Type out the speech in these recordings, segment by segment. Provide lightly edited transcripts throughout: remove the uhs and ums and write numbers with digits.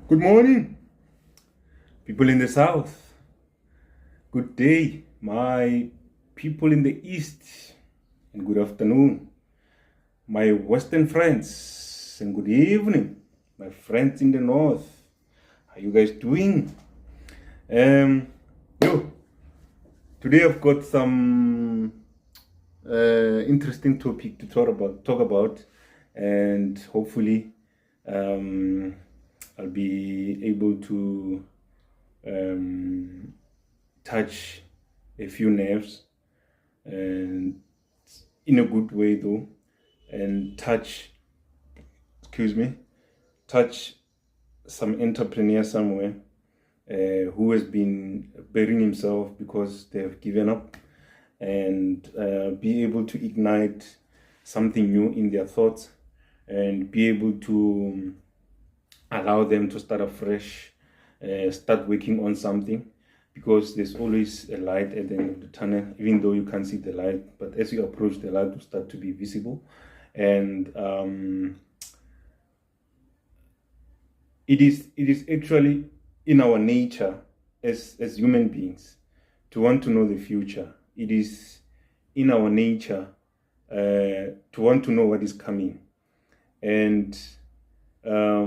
Good morning, people in the south. Good day, my people in the east. And good afternoon, my western friends. And good evening, my friends in the north. How you guys doing? Yo, today I've got some interesting topic to talk about, and hopefully I'll be able to touch a few nerves, and in a good way though, and touch some entrepreneur somewhere who has been burying himself because they have given up, and be able to ignite something new in their thoughts and be able to allow them to start afresh, start working on something, because there's always a light at the end of the tunnel, even though you can't see the light. But as you approach, the light will start to be visible. And it is actually in our nature as human beings to want to know the future. It is in our nature to want to know what is coming. And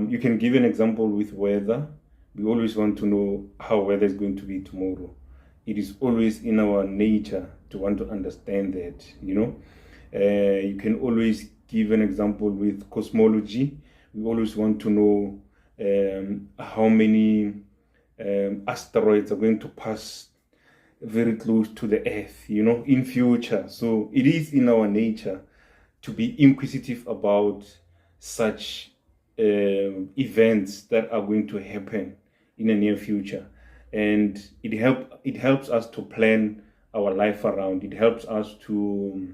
you can give an example with weather. We always want to know how weather is going to be tomorrow. It is always in our nature to want to understand that, You can always give an example with cosmology. We always want to know how many asteroids are going to pass very close to the Earth, in future. So it is in our nature to be inquisitive about such events that are going to happen in the near future, and it helps us to plan our life around. It helps us to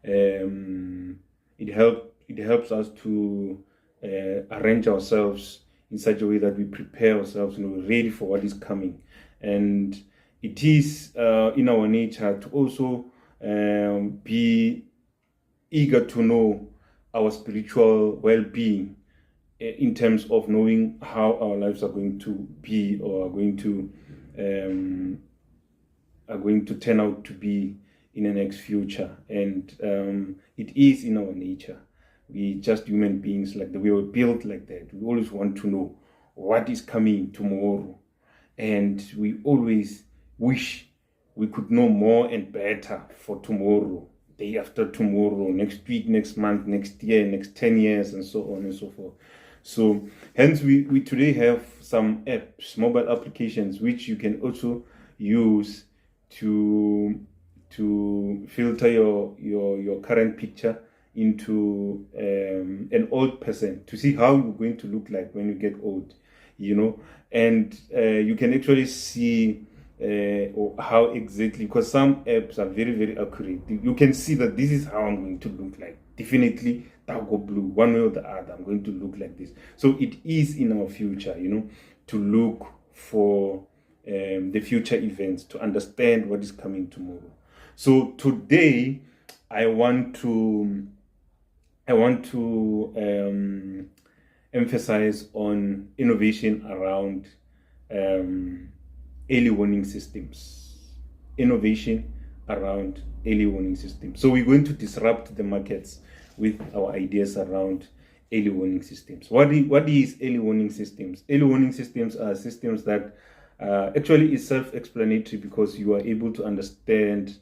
it helps us to arrange ourselves in such a way that we prepare ourselves, ready for what is coming. And it is in our nature to also be eager to know our spiritual well-being, in terms of knowing how our lives are going to be, or are going to turn out to be in the next future. And it is in our nature. We just human beings, like we were built like that. We always want to know what is coming tomorrow, and we always wish we could know more and better for tomorrow, day after tomorrow, next week, next month, next year, next 10 years, and so on and so forth. So hence we today have some apps, mobile applications, which you can also use to filter your current picture into an old person, to see how you're going to look like when you get old, and you can actually see or how exactly, because some apps are very, very accurate. You can see that this is how I'm going to look like. Definitely go blue, one way or the other, I'm going to look like this. So it is in our future, to look for the future events, to understand what is coming tomorrow. So today I want to emphasize on innovation around early warning systems. Innovation around early warning systems. So we're going to disrupt the markets with our ideas around early warning systems. What is early warning systems? Early warning systems are systems that actually is self-explanatory, because you are able to understand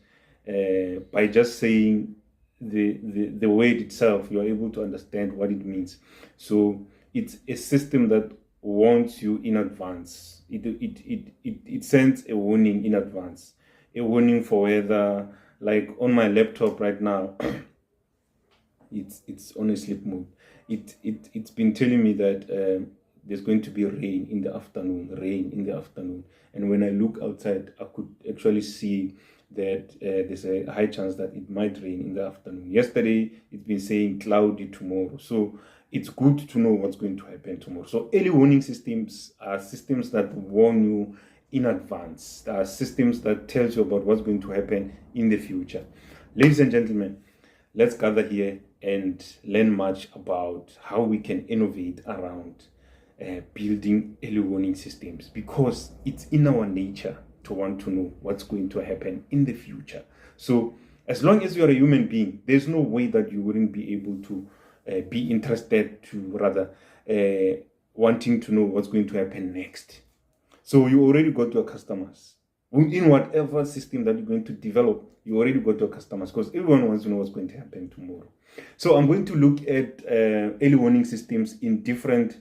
by just saying the word itself. You are able to understand what it means. So it's a system that warns you in advance. It sends a warning in advance, a warning for weather. Like on my laptop right now, it's on a sleep mode. It's been telling me that there's going to be rain in the afternoon. And when I look outside, I could actually see that there's a high chance that it might rain in the afternoon. Yesterday, it's been saying cloudy tomorrow. So it's good to know what's going to happen tomorrow. So early warning systems are systems that warn you in advance. They are systems that tells you about what's going to happen in the future. Ladies and gentlemen, let's gather here and learn much about how we can innovate around building early warning systems, because it's in our nature to want to know what's going to happen in the future. So as long as you're a human being, there's no way that you wouldn't be able to be interested to rather wanting to know what's going to happen next. So you already got your customers. In whatever system that you're going to develop, you already got your customers, because everyone wants to know what's going to happen tomorrow. So I'm going to look at early warning systems in different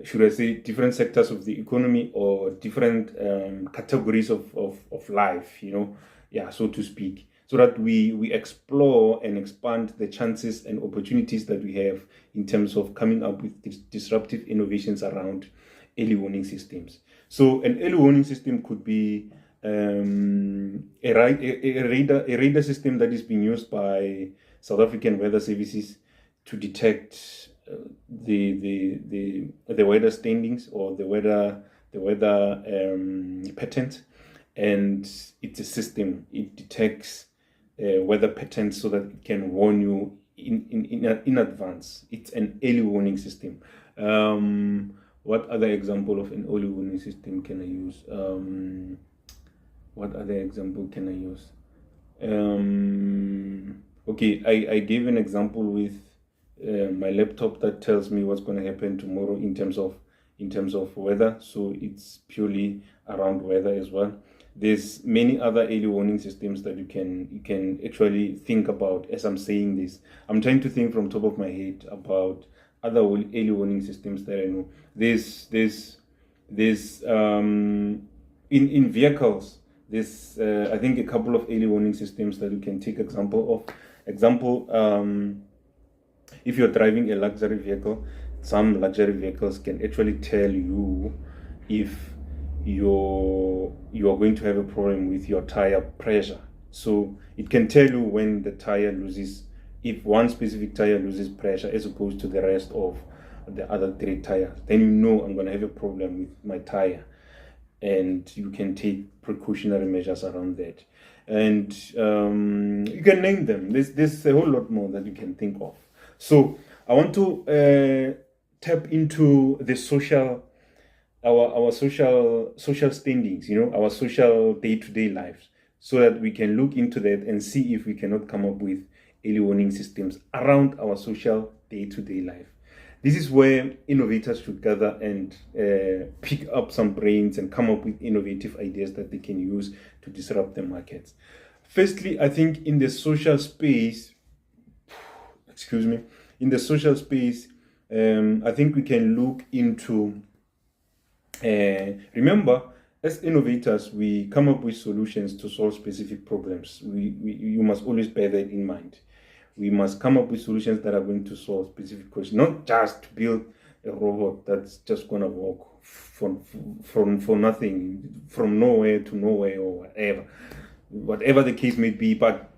should I say, different sectors of the economy, or different categories of life, so to speak, so that we explore and expand the chances and opportunities that we have in terms of coming up with disruptive innovations around early warning systems. So an early warning system could be a radar system that is being used by South African weather services to detect the weather standings, or the weather patterns. And it's a system. It detects weather patterns so that it can warn you in advance. It's an early warning system. What other example of an early warning system can I use? Okay, I gave an example with my laptop that tells me what's going to happen tomorrow in terms of weather. So it's purely around weather as well. There's many other early warning systems that you can actually think about. As I'm saying this, I'm trying to think from top of my head about other early warning systems that I know. There's in vehicles, there's I think a couple of early warning systems that you can take example of. If you're driving a luxury vehicle, some luxury vehicles can actually tell you if you're going to have a problem with your tire pressure. So it can tell you when the tire loses, if one specific tire loses pressure as opposed to the rest of the other 3 tires, then you know I'm going to have a problem with my tire, and you can take precautionary measures around that. And you can name them. There's a whole lot more that you can think of. So I want to tap into the our social standings, our social day-to-day lives, so that we can look into that and see if we cannot come up with early warning systems around our social day-to-day life. This is where innovators should gather and pick up some brains and come up with innovative ideas that they can use to disrupt the markets. Firstly, I think in the social space, I think we can look into, remember, as innovators, we come up with solutions to solve specific problems. You must always bear that in mind. We must come up with solutions that are going to solve specific questions, not just to build a robot that's just going to walk from nothing, from nowhere to nowhere, or whatever the case may be. But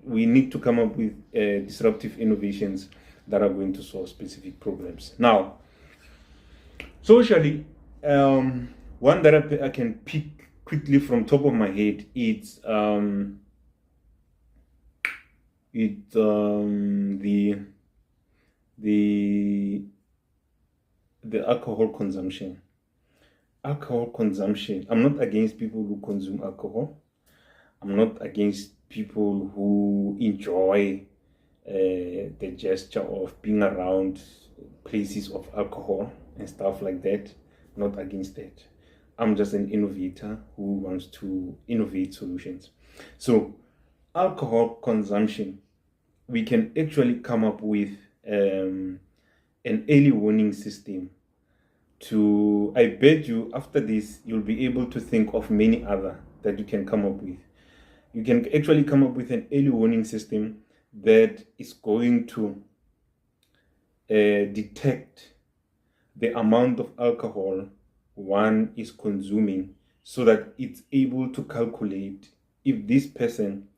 we need to come up with disruptive innovations that are going to solve specific problems. Now, socially, one that I can pick quickly from top of my head, it's the alcohol consumption. I'm not against people who consume alcohol. I'm not against people who enjoy the gesture of being around places of alcohol and stuff like that. Not against that. I'm just an innovator who wants to innovate solutions. So alcohol consumption, we can actually come up with an early warning system. I bet you after this, you'll be able to think of many other that you can come up with. You can actually come up with an early warning system that is going to detect the amount of alcohol one is consuming, so that it's able to calculate if this person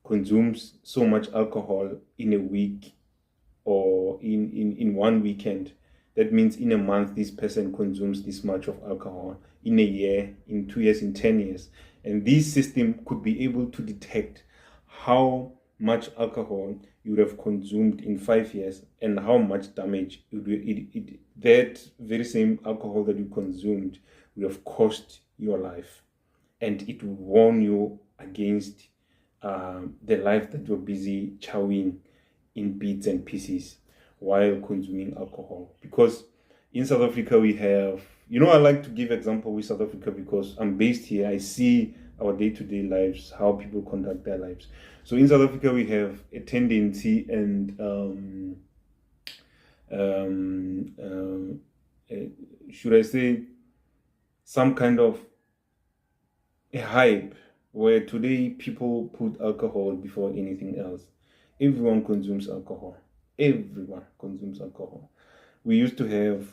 consumes so much alcohol in a week or in one weekend. That means in a month, this person consumes this much of alcohol. In a year, in 2 years, in 10 years. And this system could be able to detect how much alcohol you would have consumed in 5 years, and how much damage that very same alcohol that you consumed would have cost your life, and it will warn you against the life that you're busy chowing in bits and pieces while consuming alcohol. Because in South Africa we have, I like to give example with South Africa because I'm based here. I see our day-to-day lives, how people conduct their lives. So in South Africa we have a tendency and should I say some kind of a hype where today people put alcohol before anything else. Everyone consumes alcohol. Everyone consumes alcohol. We used to have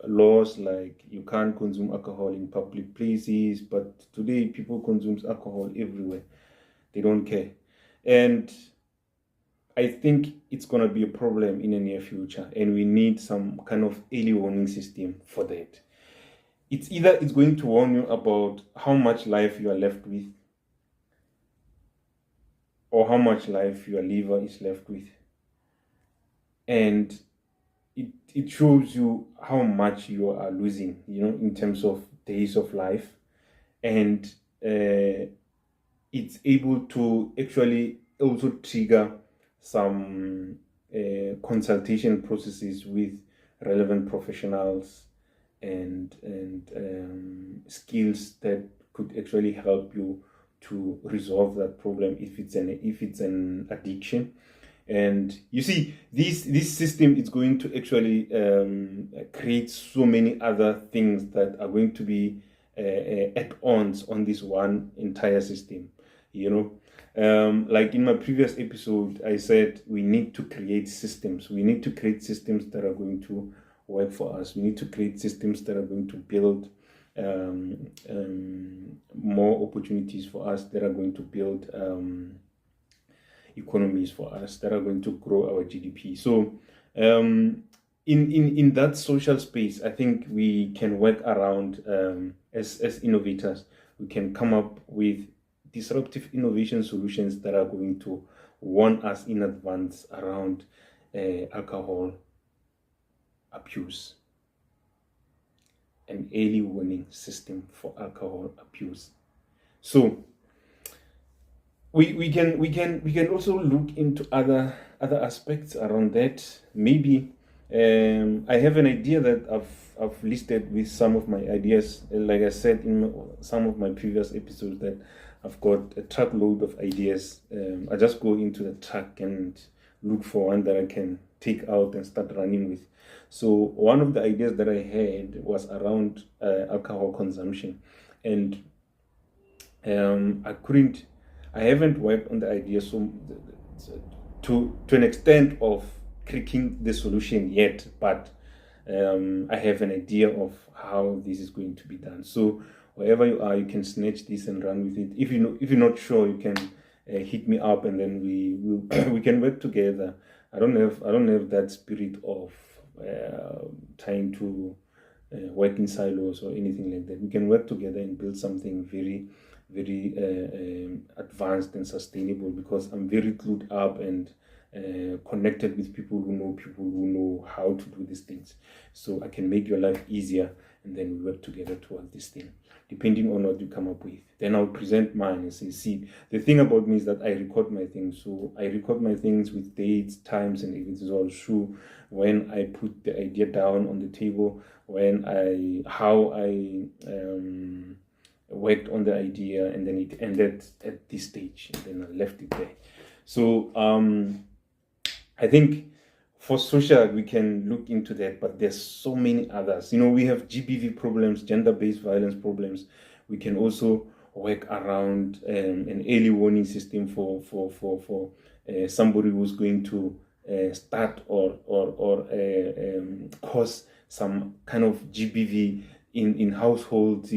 laws like you can't consume alcohol in public places, but today people consume alcohol everywhere. They don't care. And I think it's going to be a problem in the near future, and we need some kind of early warning system for that. It's either it's going to warn you about how much life you are left with, or how much life your liver is left with. And it shows you how much you are losing, in terms of days of life. And it's able to actually also trigger some consultation processes with relevant professionals and skills that could actually help you to resolve that problem if it's an addiction. And you see, this system is going to actually create so many other things that are going to be add-ons on this one entire system. Like in my previous episode, I said we need to create systems. We need to create systems that are going to work for us. We need to create systems that are going to build more opportunities for us, that are going to build economies for us, that are going to grow our GDP. So in that social space, I think we can work around as innovators. We can come up with disruptive innovation solutions that are going to warn us in advance around alcohol abuse, an early warning system for alcohol abuse. So we can also look into other aspects around that. Maybe I have an idea that I've listed with some of my ideas. Like I said in some of my previous episodes, that I've got a truckload of ideas. I just go into the truck and look for one that I can take out and start running with. So one of the ideas that I had was around alcohol consumption, and I haven't worked on the idea to an extent of cracking the solution yet, but I have an idea of how this is going to be done. So wherever you are, you can snatch this and run with it. If you're not sure, you can hit me up, and then we can work together. I don't have that spirit of trying to work in silos or anything like that. We can work together and build something very, very advanced and sustainable, because I'm very clued up and connected with people who know how to do these things. So I can make your life easier, and then we work together towards this thing, depending on what you come up with. Then I'll present mine and say, see, the thing about me is that I record my things. So I record my things with dates, times, and if it's all true, when I put the idea down on the table, how I worked on the idea, and then it ended at this stage, and then I left it there. So I think for social, we can look into that, but there's so many others. We have GBV problems, gender-based violence problems. We can also work around an early warning system for somebody who's going to start or cause some kind of GBV in households.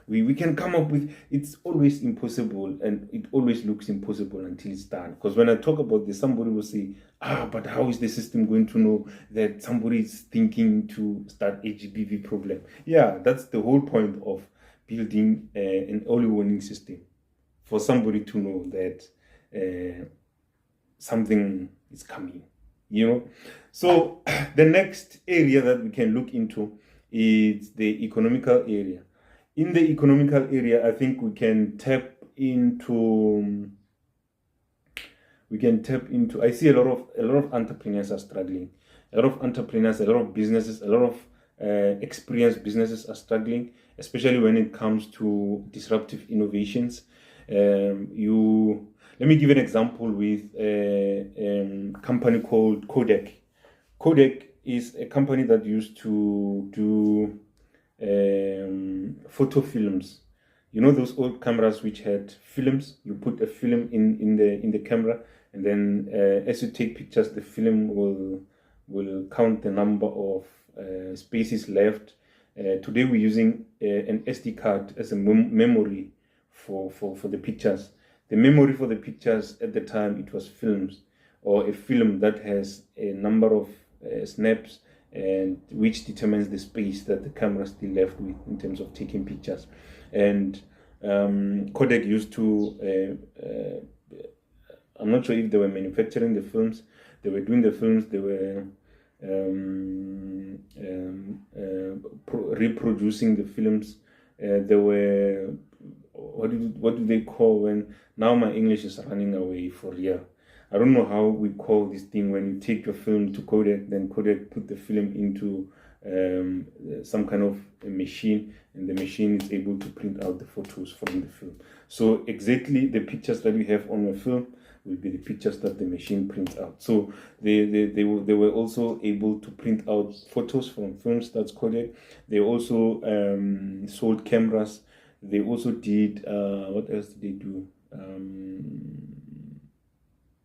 We can come up with, it's always impossible, and it always looks impossible until it's done. Because when I talk about this, somebody will say, but how is the system going to know that somebody is thinking to start a GBV problem? Yeah, that's the whole point of building an early warning system, for somebody to know that something is coming, you know. So the next area that we can look into is the economical area. In the economical area, I think we can tap into. I see a lot of entrepreneurs are struggling. A lot of entrepreneurs, a lot of businesses, a lot of experienced businesses are struggling, especially when it comes to disruptive innovations. Let me give an example with a company called Kodak. Kodak is a company that used to do photo films. You know those old cameras which had films. You put a film in the camera, and then as you take pictures, the film will count the number of spaces left. Today we're using an SD card as a memory for the pictures. The memory for the pictures at the time, it was films, or a film that has a number of snaps, and which determines the space that the camera still left with in terms of taking pictures. And Kodak used to I'm not sure if they were manufacturing the films, they were doing the films, they were reproducing the films, they were, what do they call when, now my English is running away for real. I don't know how we call this thing when you take your film to Kodak, then Kodak put the film into some kind of a machine, and the machine is able to print out the photos from the film. So exactly the pictures that we have on the film will be the pictures that the machine prints out. So they were also able to print out photos from films. That's Kodak. They also sold cameras. They also did what else did they do?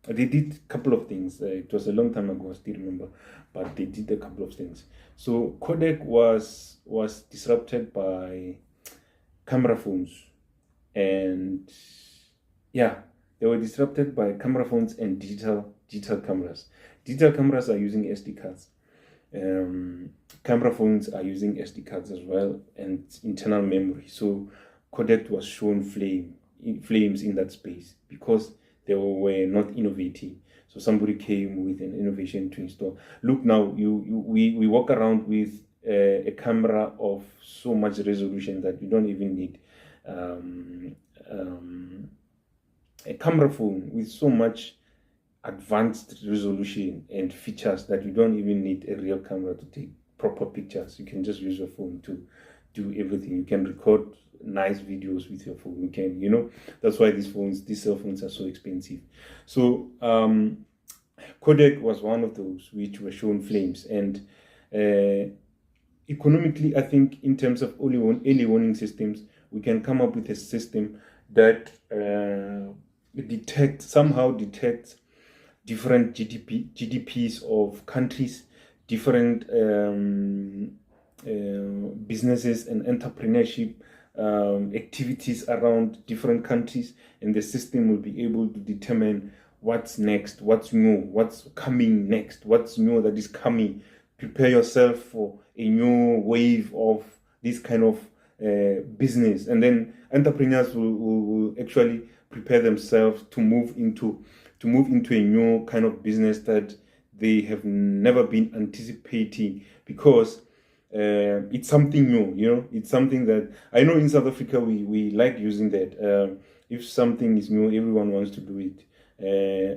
They did a couple of things. It was a long time ago, I still remember, but they did a couple of things. So Kodak was disrupted by camera phones, and yeah, they were disrupted by camera phones and digital cameras. Digital cameras are using SD cards. Camera phones are using SD cards as well, and internal memory. So Kodak was shown flames in that space because they were not innovating. So somebody came with an innovation to install. Look now, we walk around with a camera of so much resolution that you don't even need a camera phone with so much advanced resolution and features that you don't even need a real camera to take proper pictures. You can just use your phone to do everything. You can record nice videos with your phone. You can, that's why these cell phones are so expensive. So Kodak was one of those which were shown flames. And economically, I think in terms of early warning systems, we can come up with a system that somehow detects different GDPs of countries, different businesses and entrepreneurship activities around different countries, and the system will be able to determine what's next, what's new, what's coming next, what's new that is coming. Prepare yourself for a new wave of this kind of business, and then entrepreneurs will actually prepare themselves to move into a new kind of business that they have never been anticipating, because it's something new. It's something that I know in South Africa we like using that. If something is new, everyone wants to do it.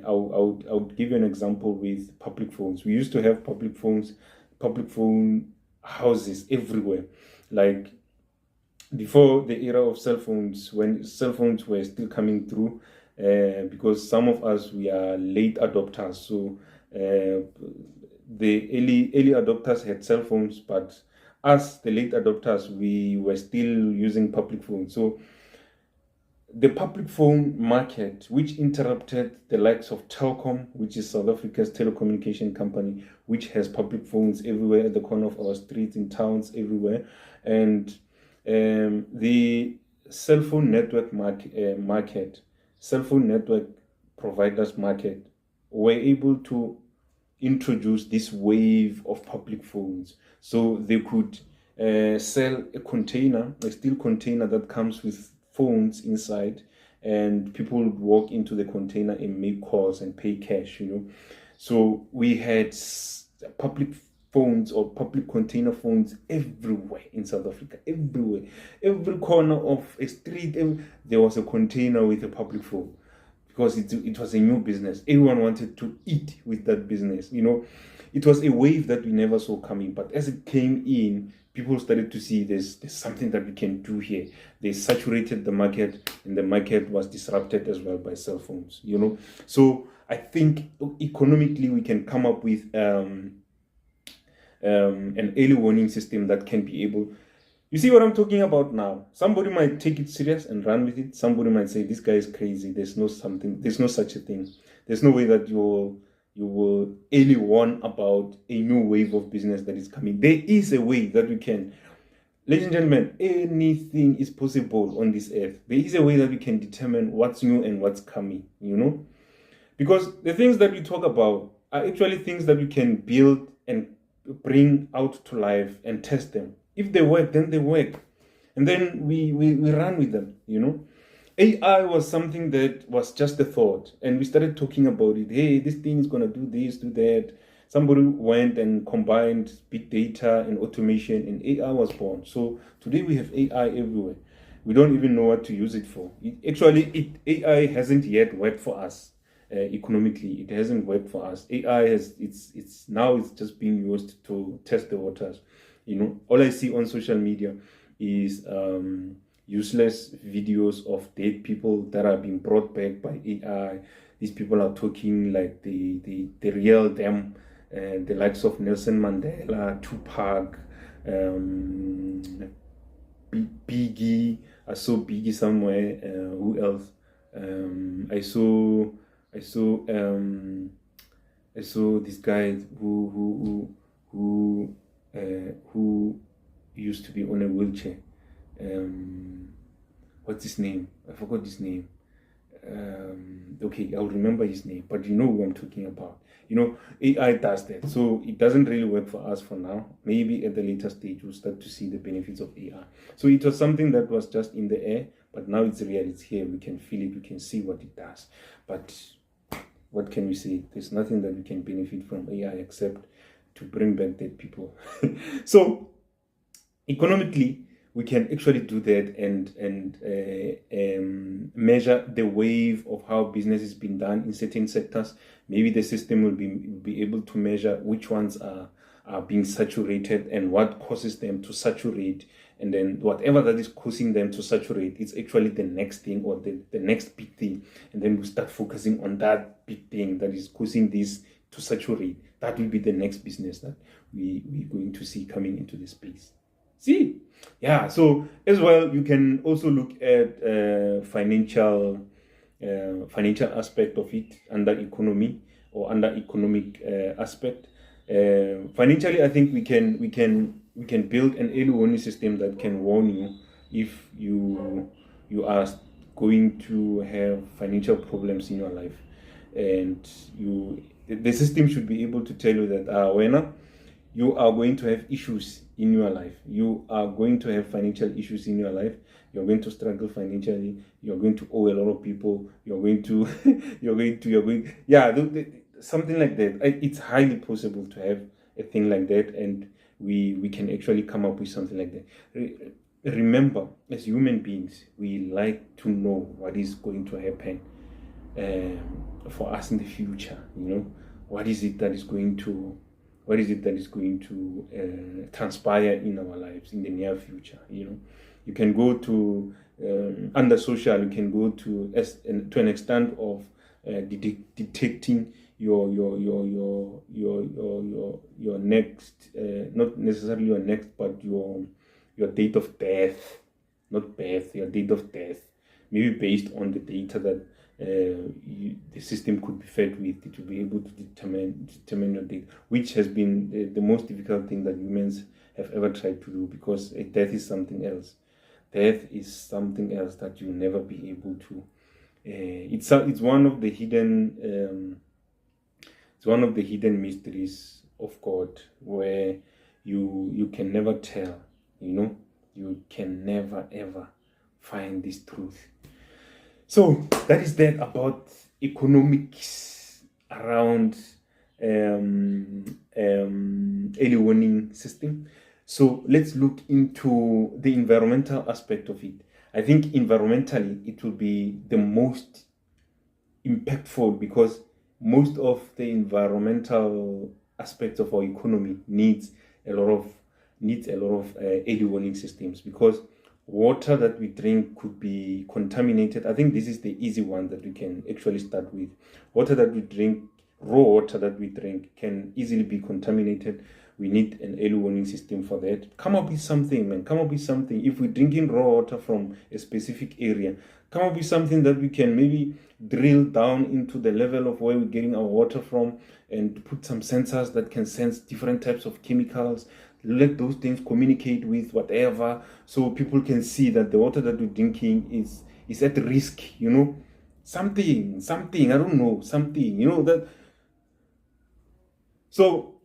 I would give you an example with public phones. We used to have public phone houses everywhere, like before the era of cell phones, when cell phones were still coming through, because some of us, we are late adopters. So the early adopters had cell phones, but us, the late adopters, we were still using public phones. So the public phone market, which interrupted the likes of Telkom, which is South Africa's telecommunication company, which has public phones everywhere at the corner of our streets, in towns, everywhere. And the cell phone network market, cell phone network providers market, were able to introduce this wave of public phones. So they could sell a steel container that comes with phones inside, and people would walk into the container and make calls and pay cash, So we had public phones or public container phones everywhere in South Africa, everywhere. Every corner of a street, there was a container with a public phone, because it was a new business. Everyone wanted to eat with that business, It was a wave that we never saw coming, but as it came in, people started to see there's something that we can do here. They saturated the market, and the market was disrupted as well by cell phones, So I think economically we can come up with an early warning system that can be able. You see what I'm talking about now? Somebody might take it serious and run with it. Somebody might say, this guy is crazy. There's no such a thing. There's no way that you will early warn about a new wave of business that is coming. There is a way that we can. Ladies and gentlemen, anything is possible on this earth. There is a way that we can determine what's new and what's coming, Because the things that we talk about are actually things that we can build and bring out to life and test them. If they work, then they work. And then we run with them, AI was something that was just a thought. And we started talking about it. Hey, this thing is going to do this, do that. Somebody went and combined big data and automation, and AI was born. So today we have AI everywhere. We don't even know what to use it for. AI hasn't yet worked for us. Economically, it hasn't worked for us. AI it's just being used to test the waters. All I see on social media is useless videos of dead people that are being brought back by AI. These people are talking like the real them, the likes of Nelson Mandela, Tupac, Biggie. I saw Biggie somewhere. Who else? I saw this guy who used to be on a wheelchair. What's his name? I forgot his name. Okay, I'll remember his name, but you know who I'm talking about. AI does that, so it doesn't really work for us for now. Maybe at the later stage we'll start to see the benefits of AI. So it was something that was just in the air, but now it's real, it's here, we can feel it, we can see what it does. But what can we say? There's nothing that we can benefit from AI except to bring back dead people. So economically, we can actually do that and measure the wave of how business is being done in certain sectors. Maybe the system will be able to measure which ones are being saturated and what causes them to saturate. And then whatever that is causing them to saturate, it's actually the next thing or the next big thing. And then we start focusing on that big thing that is causing this to saturate. That will be the next business that we're going to see coming into the space. See? Yeah, so as well, you can also look at financial aspect of it under economy or under economic aspect. Financially, I think we can build an early warning system that can warn you if you are going to have financial problems in your life, and the system should be able to tell you that when you are going to have issues in your life, you are going to have financial issues in your life, you're going to struggle financially, you're going to owe a lot of people, something like that. It's highly possible to have a thing like that, and we can actually come up with something like that. Remember, as human beings, we like to know what is going to happen for us in the future. What is it that is going to transpire in our lives in the near future? You can go to under social, you can go to an extent of detecting your next, not necessarily your next, but your date of death, not birth, your date of death, maybe based on the data that the system could be fed with. It will be able to determine your date, which has been the most difficult thing that humans have ever tried to do, because death is something else. Death is something else that you'll never be able to. It's one of the hidden. It's one of the hidden mysteries of God, where you can never tell. You can never ever find this truth. So that is that about economics around early warning system. So let's look into the environmental aspect of it. I think environmentally it will be the most impactful because most of the environmental aspects of our economy needs a lot of early warning systems, because water that we drink could be contaminated. I think this is the easy one that we can actually start with. Water that we drink, raw water that we drink, can easily be contaminated. We need an early warning system for that. Come up with something, man. Come up with something. If we're drinking raw water from a specific area, come up with something that we can maybe drill down into the level of where we're getting our water from, and put some sensors that can sense different types of chemicals. Let those things communicate with whatever, so people can see that the water that we're drinking is at risk, something, I don't know, something, that. So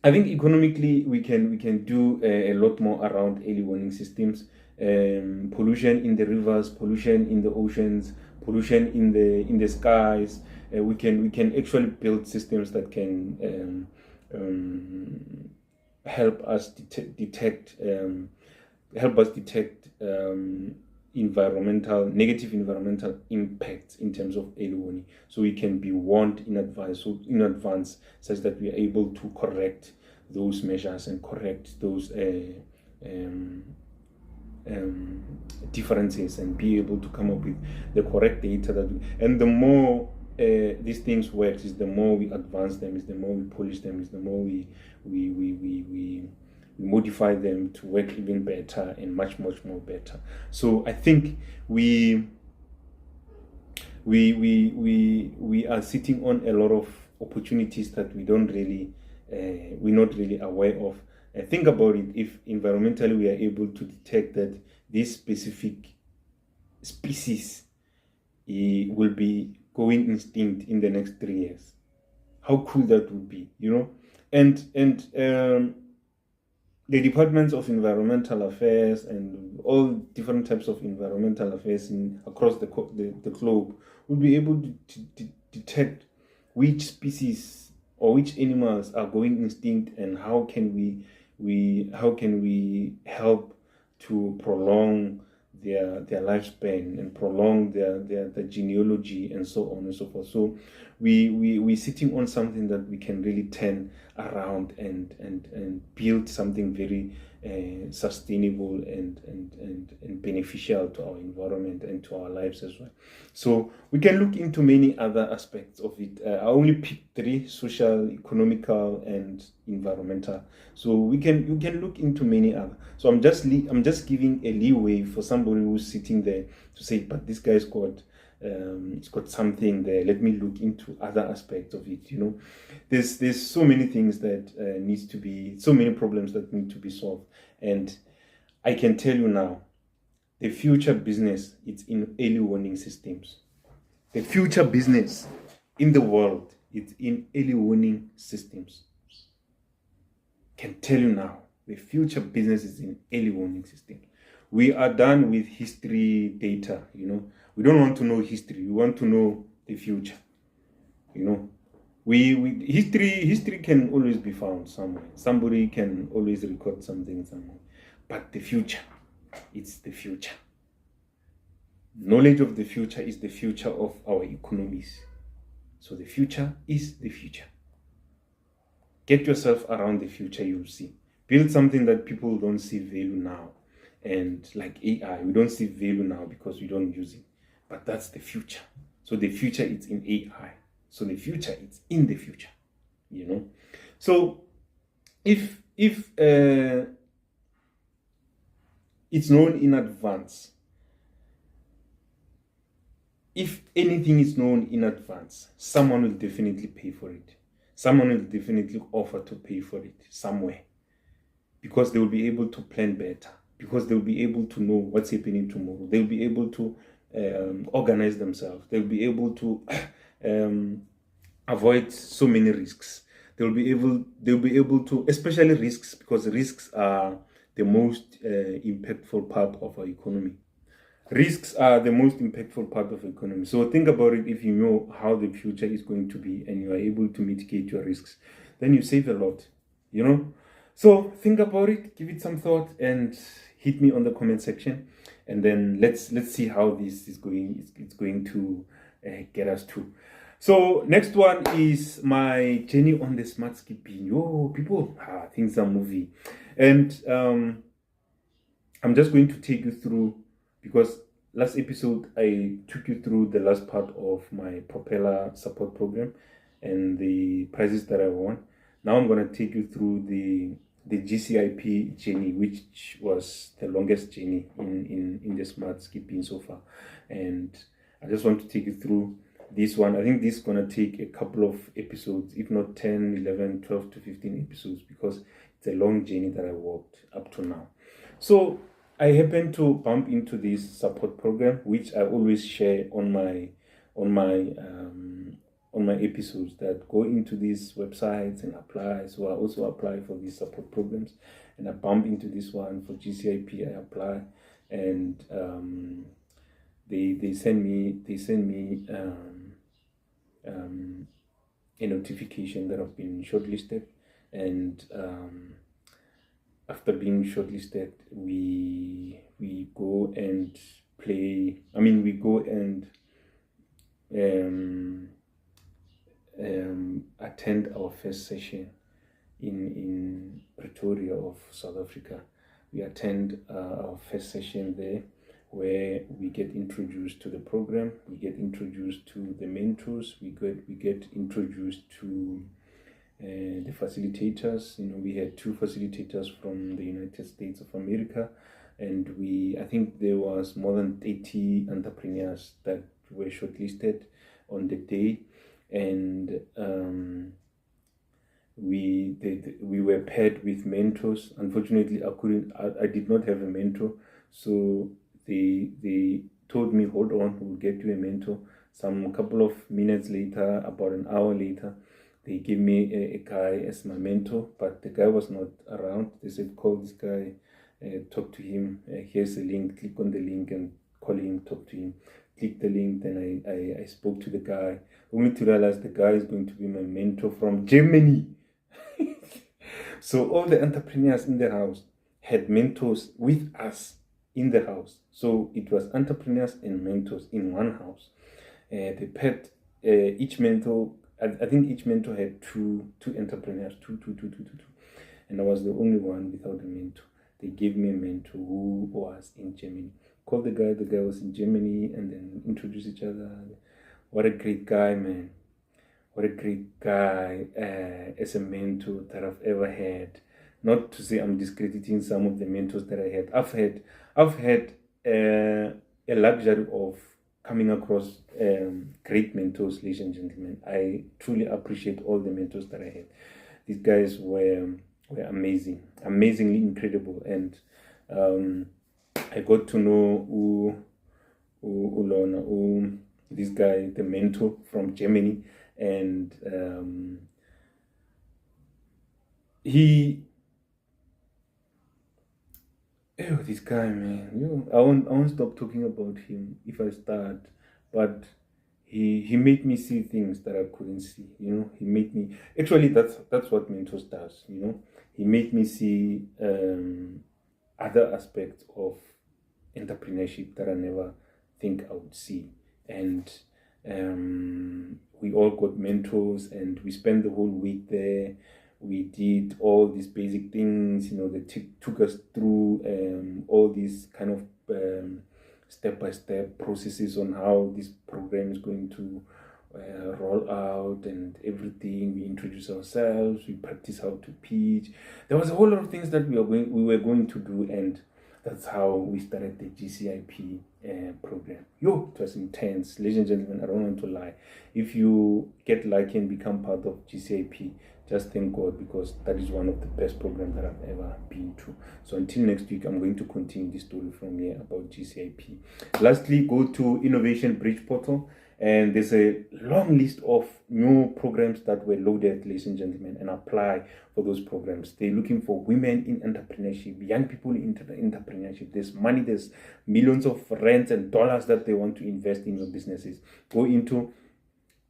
I think economically we can do a lot more around early warning systems. Pollution in the rivers, pollution in the oceans, pollution in the skies. We can actually build systems that can help us detect negative environmental impacts in terms of early warning, so we can be warned in advance, such that we are able to correct those measures and correct those differences, and be able to come up with the correct data and the more these things works, is the more we advance them, is the more we polish them, is the more we modify them to work even better and much more better. So I think we are sitting on a lot of opportunities that we're not really aware of. Think about it. If environmentally we are able to detect that this specific species will be going extinct in the next 3 years, how cool that would be, and the departments of environmental affairs and all different types of environmental affairs across the globe will be able to detect which species or which animals are going extinct, and how can we help to prolong their lifespan and prolong their genealogy, and so on and so forth. So we're sitting on something that we can really turn around and build something very sustainable and beneficial to our environment and to our lives as well. So we can look into many other aspects of it. I only picked 3: social, economical, and environmental. So you can look into many other. So I'm just giving a leeway for somebody who's sitting there to say, but this guy's got it's got something there. Let me look into other aspects of it. There's so many things that so many problems that need to be solved, and I can tell you now, the future business is in early warning systems. The future business in the world is in early warning systems. Can tell you now, the future business is in early warning system. We are done with history data. We don't want to know history. We want to know the future. History can always be found somewhere. Somebody can always record something somewhere. But the future, it's the future. Knowledge of the future is the future of our economies. So the future is the future. Get yourself around the future, you'll see. Build something that people don't see value now. And like AI, we don't see value now because we don't use it. But that's the future. So the future is in AI. So the future is in the future. So if it's known in advance, if anything is known in advance, someone will definitely pay for it. Someone will definitely offer to pay for it somewhere, because they will be able to plan better, because they will be able to know what's happening tomorrow. They'll be able to organize themselves. They'll be able to avoid so many risks. They'll be able to, especially risks, because risks are the most impactful part of our economy. Risks are the most impactful part of the economy. So think about it. If you know how the future is going to be and you are able to mitigate your risks, then you save a lot, you know. So think about it, give it some thought, and hit me on the comment section, and then let's see how this is going. It's going to get us to. So next one is my journey on the smart skipping. Yo, people, things are moving, and I'm just going to take you through, because last episode I took you through the last part of my propeller support program and the prizes that I won. Now I'm going to take you through the GCIP journey, which was the longest journey in the smart skipping so far. And I just want to take you through this one. I think this is going to take a couple of episodes, if not 10, 11, 12 to 15 episodes, because it's a long journey that I walked up to now. So I happened to bump into this support program, which I always share on my episodes, that go into these websites and apply. So I also apply for these support programs, and I bump into this one for GCIP. I apply, and they send me a notification that I've been shortlisted, and after being shortlisted, we go and play. I mean, we go and attend our first session in Pretoria of South Africa. We attend our first session there, where we get introduced to the program, we get introduced to the mentors, we get introduced to the facilitators. You know, we had 2 facilitators from the United States of America, and I think there was more than 80 entrepreneurs that were shortlisted on the day, and we were paired with mentors. Unfortunately, I did not have a mentor, so they told me, hold on, we'll get you a mentor. A couple of minutes later, about an hour later, they gave me a guy as my mentor, but the guy was not around. They said, call this guy, talk to him. Here's a link, click on the link and call him, talk to him. Click the link, then I spoke to the guy, only to realize the guy is going to be my mentor from Germany. So all the entrepreneurs in the house had mentors with us in the house. So it was entrepreneurs and mentors in one house. They paired each mentor. I think each mentor had two entrepreneurs, two, and I was the only one without a mentor. They gave me a mentor who was in Germany. Called the guy was in Germany, and then introduced each other. What a great guy, man. What a great guy as a mentor that I've ever had. Not to say I'm discrediting some of the mentors that I had. I've had a luxury of coming across great mentors, ladies and gentlemen. I truly appreciate all the mentors that I had. These guys were amazing, amazingly incredible, and I got to know this guy, the mentor from Germany, and this guy, man, I won't stop talking about him if I start, but he made me see things that I couldn't see. You know, he made me, actually that's what mentors does. You know, he made me see other aspects of entrepreneurship that I never think I would see, and we all got mentors, and we spent the whole week there. We did all these basic things, you know, they took us through all these kind of step-by-step processes on how this program is going to roll out and everything. We introduce ourselves, we practice how to pitch. There was a whole lot of things that we were going to do, and that's how we started the GCIP program. It was intense. Ladies and gentlemen, I don't want to lie. If you get lucky and become part of GCIP, just thank God, because that is one of the best programs that I've ever been to. So until next week, I'm going to continue this story from here about GCIP. Lastly, go to Innovation Bridge portal And there's a long list of new programs that were loaded, ladies and gentlemen, and apply for those programs. They're looking for women in entrepreneurship, young people in entrepreneurship. There's money, there's millions of rands and dollars that they want to invest in your businesses. Go into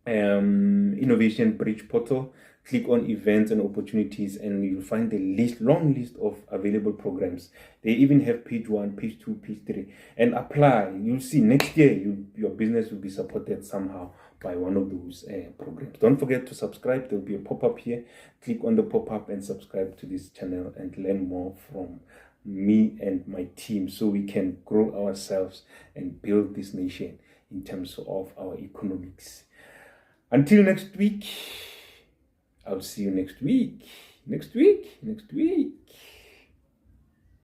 Innovation Bridge portal, click on events and opportunities, and you'll find the long list of available programs. They even have page 1, page 2, page 3, and apply. You'll see next year your business will be supported somehow by one of those programs. Don't forget to subscribe. There'll be a pop-up here. Click on the pop-up and subscribe to this channel and learn more from me and my team, so we can grow ourselves and build this nation in terms of our economics. Until next week, I'll see you next week. Next week.